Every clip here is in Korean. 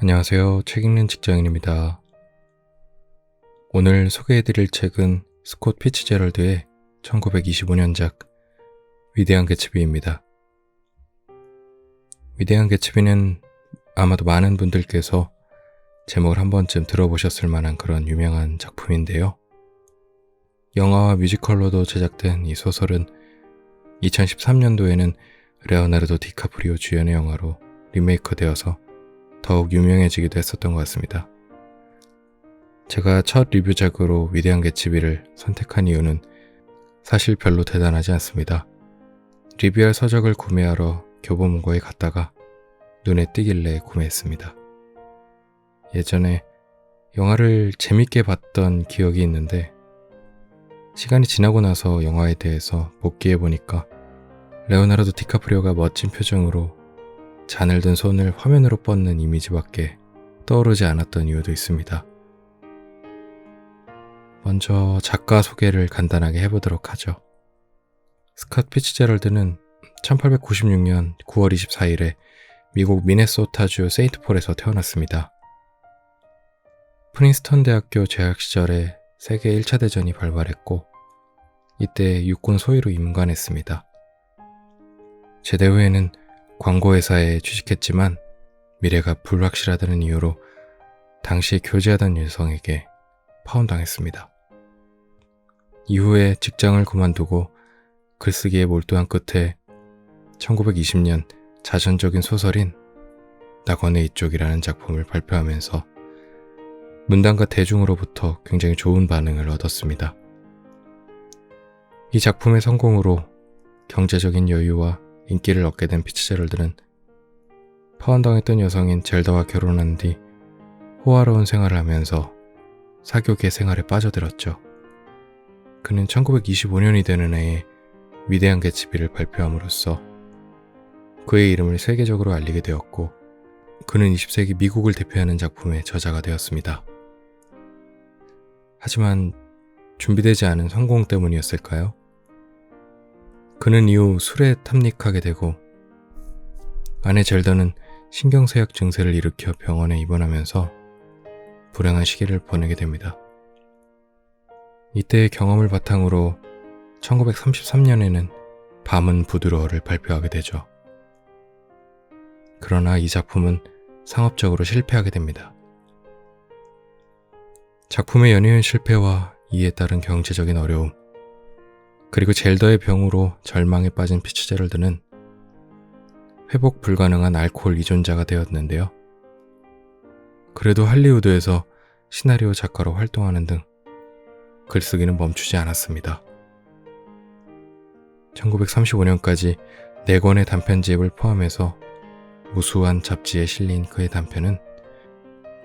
안녕하세요. 책 읽는 직장인입니다. 오늘 소개해드릴 책은 스콧 피츠제럴드의 1925년작 위대한 개츠비입니다. 위대한 개츠비는 아마도 많은 분들께서 제목을 한 번쯤 들어보셨을 만한 그런 유명한 작품인데요. 영화와 뮤지컬로도 제작된 이 소설은 2013년도에는 레오나르도 디카프리오 주연의 영화로 리메이크되어서 더욱 유명해지기도 했었던 것 같습니다. 제가 첫 리뷰작으로 위대한 개츠비를 선택한 이유는 사실 별로 대단하지 않습니다. 리뷰할 서적을 구매하러 교보문고에 갔다가 눈에 띄길래 구매했습니다. 예전에 영화를 재밌게 봤던 기억이 있는데 시간이 지나고 나서 영화에 대해서 복기해보니까 레오나르도 디카프리오가 멋진 표정으로 잔을 든 손을 화면으로 뻗는 이미지밖에 떠오르지 않았던 이유도 있습니다. 먼저 작가 소개를 간단하게 해보도록 하죠. 스콧 피츠제럴드는 1896년 9월 24일에 미국 미네소타주 세인트폴에서 태어났습니다. 프린스턴 대학교 재학 시절에 세계 1차 대전이 발발했고 이때 육군 소위로 임관했습니다. 제대 후에는 광고회사에 취직했지만 미래가 불확실하다는 이유로 당시 교제하던 여성에게 파혼당했습니다. 이후에 직장을 그만두고 글쓰기에 몰두한 끝에 1920년 자전적인 소설인 낙원의 이쪽이라는 작품을 발표하면서 문단과 대중으로부터 굉장히 좋은 반응을 얻었습니다. 이 작품의 성공으로 경제적인 여유와 인기를 얻게 된 피츠제럴드는 파혼당했던 여성인 젤다와 결혼한 뒤 호화로운 생활을 하면서 사교계 생활에 빠져들었죠. 그는 1925년이 되는 해에 위대한 개츠비를 발표함으로써 그의 이름을 세계적으로 알리게 되었고 그는 20세기 미국을 대표하는 작품의 저자가 되었습니다. 하지만 준비되지 않은 성공 때문이었을까요? 그는 이후 술에 탐닉하게 되고 아내 젤다는 신경쇠약 증세를 일으켜 병원에 입원하면서 불행한 시기를 보내게 됩니다. 이때의 경험을 바탕으로 1933년에는 밤은 부드러워를 발표하게 되죠. 그러나 이 작품은 상업적으로 실패하게 됩니다. 작품의 연이은 실패와 이에 따른 경제적인 어려움, 그리고 젤다의 병으로 절망에 빠진 피츠제럴드는 회복 불가능한 알코올依존자가 되었는데요. 그래도 할리우드에서 시나리오 작가로 활동하는 등 글쓰기는 멈추지 않았습니다. 1935년까지 4권의 단편집을 포함해서 무수한 잡지에 실린 그의 단편은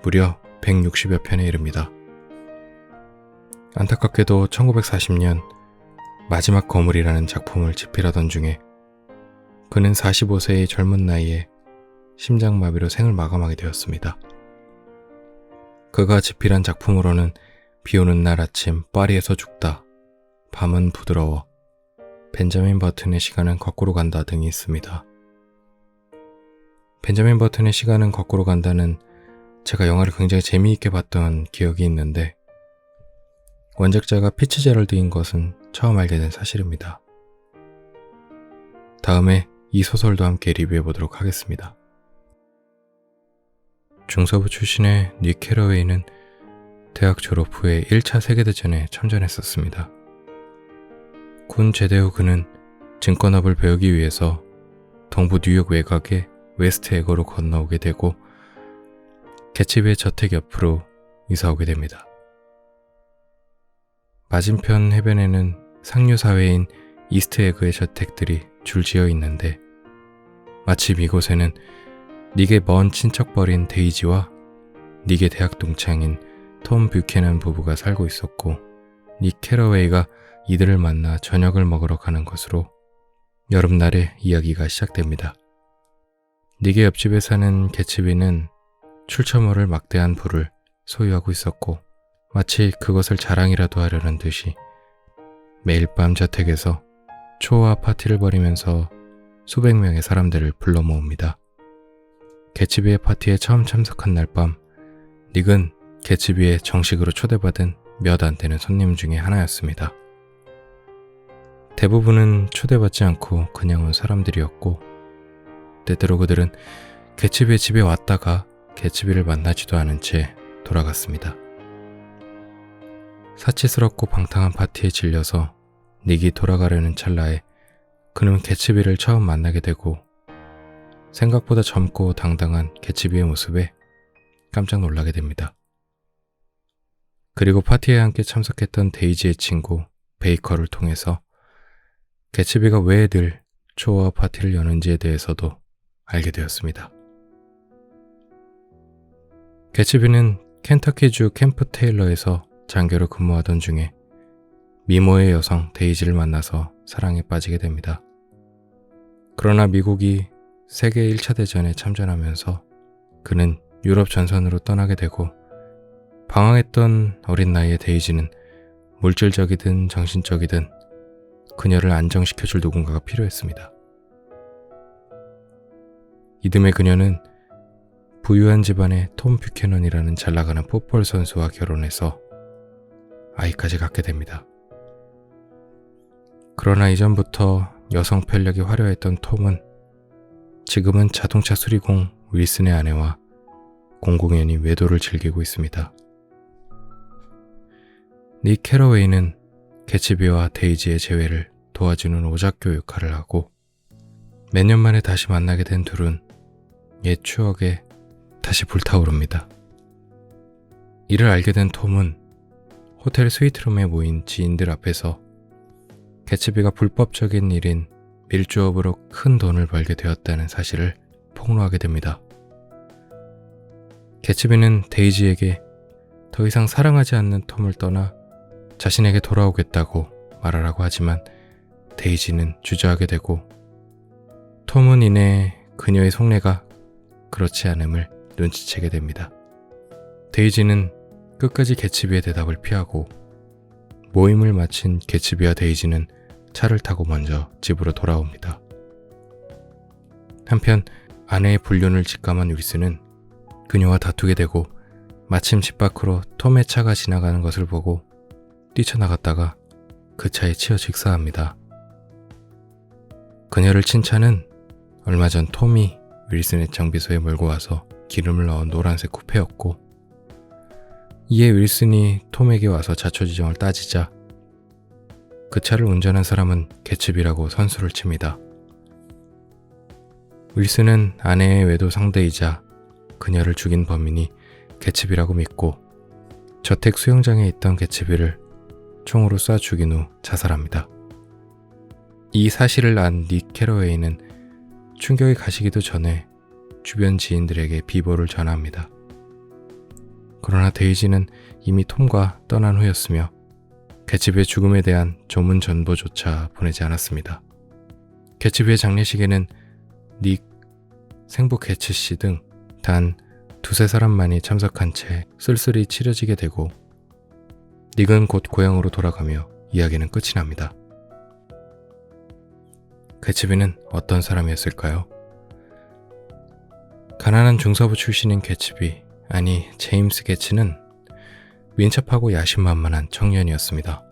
무려 160여 편에 이릅니다. 안타깝게도 1940년 마지막 거물이라는 작품을 집필하던 중에 그는 45세의 젊은 나이에 심장마비로 생을 마감하게 되었습니다. 그가 집필한 작품으로는 비오는 날 아침 파리에서 죽다, 밤은 부드러워, 벤자민 버튼의 시간은 거꾸로 간다 등이 있습니다. 벤자민 버튼의 시간은 거꾸로 간다는 제가 영화를 굉장히 재미있게 봤던 기억이 있는데 원작자가 피츠제럴드인 것은 처음 알게 된 사실입니다. 다음에 이 소설도 함께 리뷰해보도록 하겠습니다. 중서부 출신의 닉 캐러웨이는 대학 졸업 후에 1차 세계대전에 참전했었습니다. 군 제대 후 그는 증권업을 배우기 위해서 동부 뉴욕 외곽의 웨스트 에거로 건너오게 되고 개츠비의 저택 옆으로 이사오게 됩니다. 맞은편 해변에는 상류 사회인 이스트 에그의 저택들이 줄지어 있는데 마침 이곳에는 닉의 먼 친척벌인 데이지와 닉의 대학 동창인 톰 뷰캐넌 부부가 살고 있었고 닉 캐러웨이가 이들을 만나 저녁을 먹으러 가는 것으로 여름날의 이야기가 시작됩니다. 닉의 옆집에 사는 개츠비는 출처모를 막대한 부를 소유하고 있었고 마치 그것을 자랑이라도 하려는 듯이 매일 밤 저택에서 초와 파티를 벌이면서 수백 명의 사람들을 불러 모읍니다. 개츠비의 파티에 처음 참석한 날 밤, 닉은 개츠비에 정식으로 초대받은 몇 안 되는 손님 중에 하나였습니다. 대부분은 초대받지 않고 그냥 온 사람들이었고, 때때로 그들은 개츠비의 집에 왔다가 개츠비를 만나지도 않은 채 돌아갔습니다. 사치스럽고 방탕한 파티에 질려서 닉이 돌아가려는 찰나에 그는 개츠비를 처음 만나게 되고, 생각보다 젊고 당당한 개츠비의 모습에 깜짝 놀라게 됩니다. 그리고 파티에 함께 참석했던 데이지의 친구 베이커를 통해서 개츠비가 왜 늘 초호화 파티를 여는지에 대해서도 알게 되었습니다. 개츠비는 켄터키주 캠프 테일러에서 장교로 근무하던 중에 미모의 여성 데이지를 만나서 사랑에 빠지게 됩니다. 그러나 미국이 세계 1차 대전에 참전하면서 그는 유럽 전선으로 떠나게 되고, 방황했던 어린 나이의 데이지는 물질적이든 정신적이든 그녀를 안정시켜줄 누군가가 필요했습니다. 이듬해 그녀는 부유한 집안의 톰 뷰캐넌이라는 잘나가는 풋볼 선수와 결혼해서 아이까지 갖게 됩니다. 그러나 이전부터 여성 편력이 화려했던 톰은 지금은 자동차 수리공 윌슨의 아내와 공공연히 외도를 즐기고 있습니다. 닉 캐러웨이는 개츠비와 데이지의 재회를 도와주는 오작교 역할을 하고, 몇 년 만에 다시 만나게 된 둘은 옛 추억에 다시 불타오릅니다. 이를 알게 된 톰은 호텔 스위트룸에 모인 지인들 앞에서 개츠비가 불법적인 일인 밀주업으로 큰 돈을 벌게 되었다는 사실을 폭로하게 됩니다. 개츠비는 데이지에게 더 이상 사랑하지 않는 톰을 떠나 자신에게 돌아오겠다고 말하라고 하지만 데이지는 주저하게 되고, 톰은 이내 그녀의 속내가 그렇지 않음을 눈치채게 됩니다. 데이지는 끝까지 개츠비의 대답을 피하고, 모임을 마친 개츠비와 데이지는 차를 타고 먼저 집으로 돌아옵니다. 한편 아내의 불륜을 직감한 윌슨은 그녀와 다투게 되고, 마침 집 밖으로 톰의 차가 지나가는 것을 보고 뛰쳐나갔다가 그 차에 치여 직사합니다. 그녀를 친 차는 얼마 전 톰이 윌슨의 정비소에 몰고 와서 기름을 넣은 노란색 쿠페였고, 이에 윌슨이 톰에게 와서 자초지종을 따지자 그 차를 운전한 사람은 개츠비라고 선수를 칩니다. 윌슨은 아내의 외도 상대이자 그녀를 죽인 범인이 개츠비라고 믿고 저택 수영장에 있던 개츠비를 총으로 쏴 죽인 후 자살합니다. 이 사실을 안 닉 캐러웨이는 충격이 가시기도 전에 주변 지인들에게 비보를 전합니다. 그러나 데이지는 이미 톰과 떠난 후였으며 개츠비의 죽음에 대한 조문 전보조차 보내지 않았습니다. 개츠비의 장례식에는 닉, 생부 개츠씨 등 단 두세 사람만이 참석한 채 쓸쓸히 치러지게 되고, 닉은 곧 고향으로 돌아가며 이야기는 끝이 납니다. 개츠비는 어떤 사람이었을까요? 가난한 중서부 출신인 개츠비, 아니 제임스 개츠는 민첩하고 야심만만한 청년이었습니다.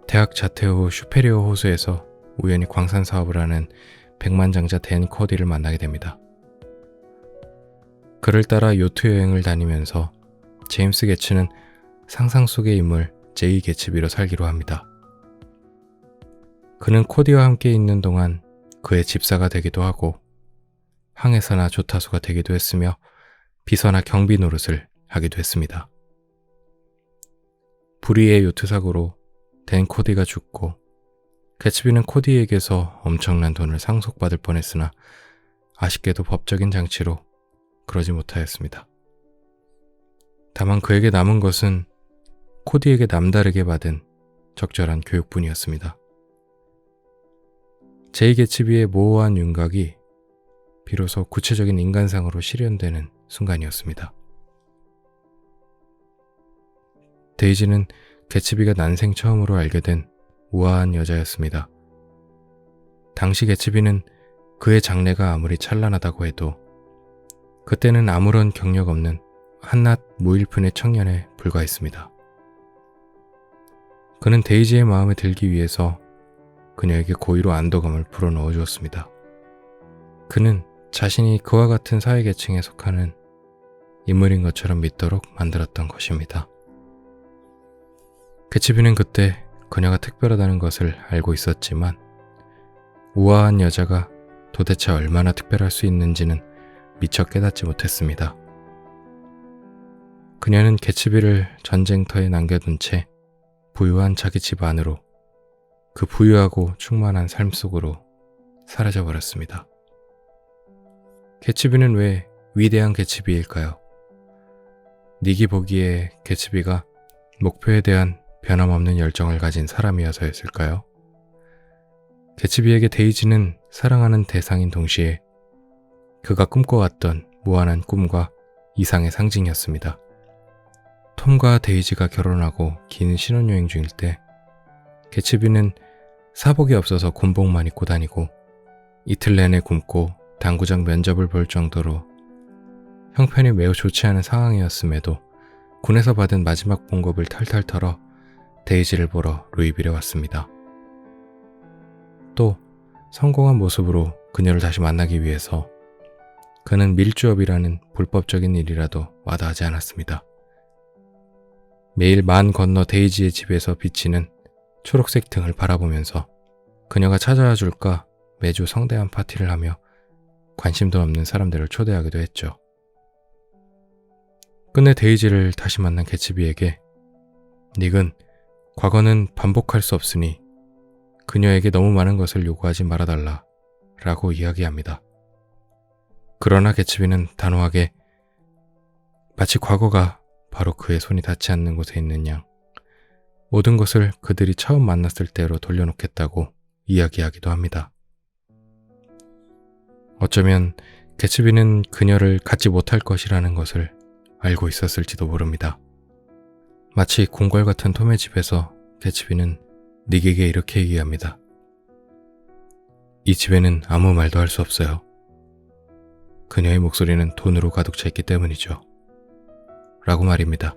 대학 자퇴 후 슈페리오 호수에서 우연히 광산 사업을 하는 백만장자 댄 코디를 만나게 됩니다. 그를 따라 요트 여행을 다니면서 제임스 개츠는 상상 속의 인물 제이 개츠비로 살기로 합니다. 그는 코디와 함께 있는 동안 그의 집사가 되기도 하고 항해사나 조타수가 되기도 했으며 비서나 경비 노릇을 하기도 했습니다. 불의의 요트 사고로 댄 코디가 죽고 개츠비는 코디에게서 엄청난 돈을 상속받을 뻔했으나 아쉽게도 법적인 장치로 그러지 못하였습니다. 다만 그에게 남은 것은 코디에게 남다르게 받은 적절한 교육뿐이었습니다. 제이 개츠비의 모호한 윤곽이 비로소 구체적인 인간상으로 실현되는 순간이었습니다. 데이지는 개츠비가 난생 처음으로 알게 된 우아한 여자였습니다. 당시 개츠비는 그의 장래가 아무리 찬란하다고 해도 그때는 아무런 경력 없는 한낱 무일푼의 청년에 불과했습니다. 그는 데이지의 마음에 들기 위해서 그녀에게 고의로 안도감을 불어넣어 주었습니다. 그는 자신이 그와 같은 사회계층에 속하는 인물인 것처럼 믿도록 만들었던 것입니다. 개츠비는 그때 그녀가 특별하다는 것을 알고 있었지만 우아한 여자가 도대체 얼마나 특별할 수 있는지는 미처 깨닫지 못했습니다. 그녀는 개츠비를 전쟁터에 남겨둔 채 부유한 자기 집 안으로 그 부유하고 충만한 삶 속으로 사라져버렸습니다. 개츠비는 왜 위대한 개츠비일까요? 닉이 보기에 개츠비가 목표에 대한 변함없는 열정을 가진 사람이어서였을까요? 개츠비에게 데이지는 사랑하는 대상인 동시에 그가 꿈꿔왔던 무한한 꿈과 이상의 상징이었습니다. 톰과 데이지가 결혼하고 긴 신혼여행 중일 때 개츠비는 사복이 없어서 곤복만 입고 다니고 이틀 내내 굶고 당구장 면접을 볼 정도로 형편이 매우 좋지 않은 상황이었음에도 군에서 받은 마지막 봉급을 탈탈 털어 데이지를 보러 루이빌에 왔습니다. 또 성공한 모습으로 그녀를 다시 만나기 위해서 그는 밀주업이라는 불법적인 일이라도 마다하지 않았습니다. 매일 만 건너 데이지의 집에서 비치는 초록색 등을 바라보면서 그녀가 찾아와 줄까 매주 성대한 파티를 하며 관심도 없는 사람들을 초대하기도 했죠. 끝내 데이지를 다시 만난 개츠비에게 닉은 과거는 반복할 수 없으니 그녀에게 너무 많은 것을 요구하지 말아달라 라고 이야기합니다. 그러나 개츠비는 단호하게 마치 과거가 바로 그의 손이 닿지 않는 곳에 있는 양 모든 것을 그들이 처음 만났을 때로 돌려놓겠다고 이야기하기도 합니다. 어쩌면 개츠비는 그녀를 갖지 못할 것이라는 것을 알고 있었을지도 모릅니다. 마치 궁궐 같은 톰의 집에서 개츠비는 닉에게 이렇게 얘기합니다. 이 집에는 아무 말도 할 수 없어요. 그녀의 목소리는 돈으로 가득 차 있기 때문이죠. 라고 말입니다.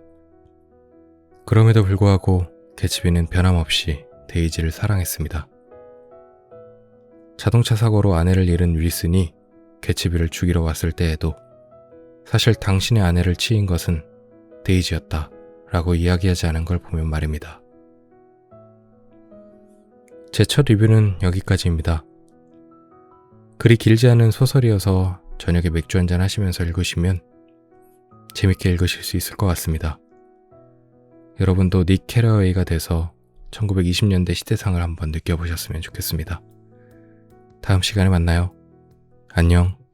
그럼에도 불구하고 개츠비는 변함없이 데이지를 사랑했습니다. 자동차 사고로 아내를 잃은 윌슨이 개츠비를 죽이러 왔을 때에도 사실 당신의 아내를 치인 것은 데이지였다 라고 이야기하지 않은 걸 보면 말입니다. 제 첫 리뷰는 여기까지입니다. 글이 길지 않은 소설이어서 저녁에 맥주 한잔 하시면서 읽으시면 재밌게 읽으실 수 있을 것 같습니다. 여러분도 닉 캐러웨이가 돼서 1920년대 시대상을 한번 느껴보셨으면 좋겠습니다. 다음 시간에 만나요. 안녕.